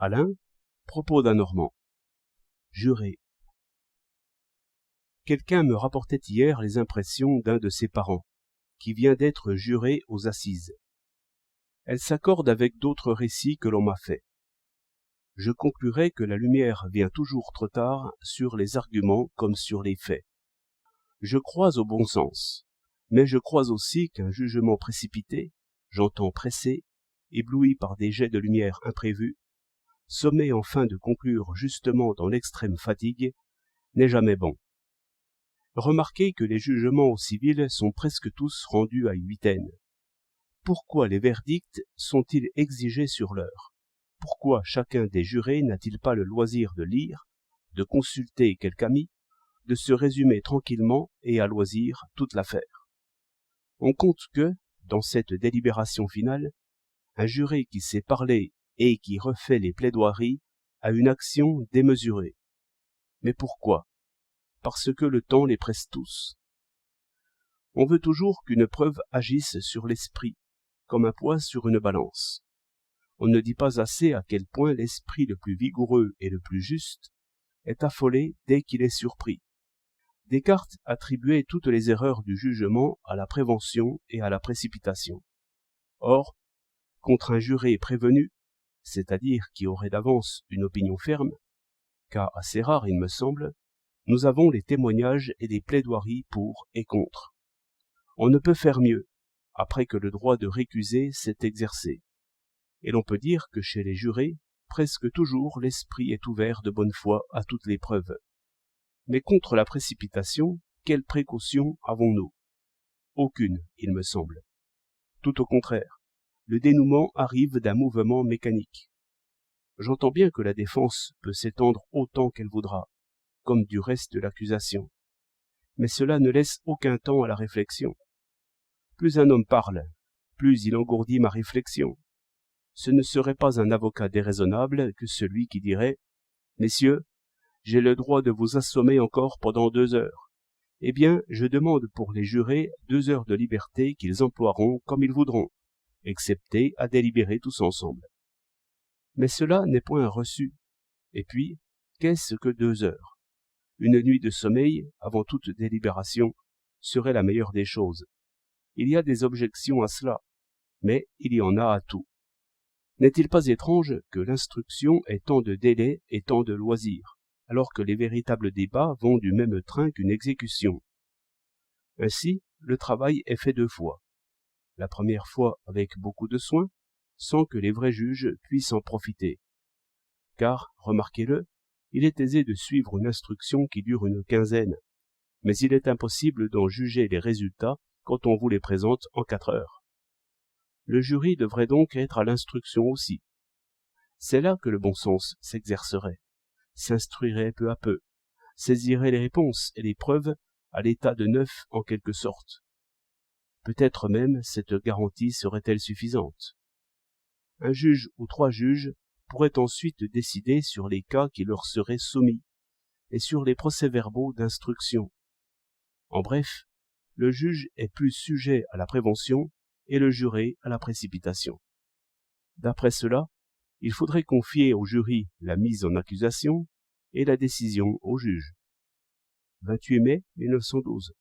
Alain, propos d'un Normand. Juré. Quelqu'un me rapportait hier les impressions d'un de ses parents, qui vient d'être juré aux assises. Elles s'accordent avec d'autres récits que l'on m'a faits. Je conclurai que la lumière vient toujours trop tard sur les arguments comme sur les faits. Je crois au bon sens, mais je crois aussi qu'un jugement précipité, j'entends pressé, ébloui par des jets de lumière imprévus, sommé enfin de conclure justement dans l'extrême fatigue, n'est jamais bon. Remarquez que les jugements au civil sont presque tous rendus à huitaine. Pourquoi les verdicts sont-ils exigés sur l'heure? Pourquoi chacun des jurés n'a-t-il pas le loisir de lire, de consulter quelque ami, de se résumer tranquillement et à loisir toute l'affaire? On compte que, dans cette délibération finale, un juré qui sait parler et qui refait les plaidoiries a une action démesurée. Mais pourquoi? Parce que le temps les presse tous. On veut toujours qu'une preuve agisse sur l'esprit, comme un poids sur une balance. On ne dit pas assez à quel point l'esprit le plus vigoureux et le plus juste est affolé dès qu'il est surpris. Descartes attribuait toutes les erreurs du jugement à la prévention et à la précipitation. Or, contre un juré prévenu, c'est-à-dire qui aurait d'avance une opinion ferme, cas assez rare il me semble, nous avons les témoignages et les plaidoiries pour et contre. On ne peut faire mieux, après que le droit de récuser s'est exercé. Et l'on peut dire que chez les jurés, presque toujours l'esprit est ouvert de bonne foi à toutes les preuves. Mais contre la précipitation, quelle précaution avons-nous? Aucune, il me semble. Tout au contraire, le dénouement arrive d'un mouvement mécanique. J'entends bien que la défense peut s'étendre autant qu'elle voudra, comme du reste de l'accusation. Mais cela ne laisse aucun temps à la réflexion. Plus un homme parle, plus il engourdit ma réflexion. Ce ne serait pas un avocat déraisonnable que celui qui dirait « Messieurs, j'ai le droit de vous assommer encore pendant 2 heures. Eh bien, je demande pour les jurés 2 heures de liberté qu'ils emploieront comme ils voudront, excepté à délibérer tous ensemble. » Mais cela n'est point reçu. Et puis, qu'est-ce que 2 heures? Une nuit de sommeil, avant toute délibération, serait la meilleure des choses. Il y a des objections à cela, mais il y en a à tout. N'est-il pas étrange que l'instruction ait tant de délais et tant de loisirs, alors que les véritables débats vont du même train qu'une exécution? Ainsi, le travail est fait 2 fois. La première fois avec beaucoup de soin, sans que les vrais juges puissent en profiter. Car, remarquez-le, il est aisé de suivre une instruction qui dure une quinzaine, mais il est impossible d'en juger les résultats quand on vous les présente en 4 heures. Le jury devrait donc être à l'instruction aussi. C'est là que le bon sens s'exercerait, s'instruirait peu à peu, saisirait les réponses et les preuves à l'état de neuf en quelque sorte. Peut-être même cette garantie serait-elle suffisante. Un juge ou 3 juges pourraient ensuite décider sur les cas qui leur seraient soumis et sur les procès-verbaux d'instruction. En bref, le juge est plus sujet à la prévention et le juré à la précipitation. D'après cela, il faudrait confier au jury la mise en accusation et la décision au juge. 28 mai 1912.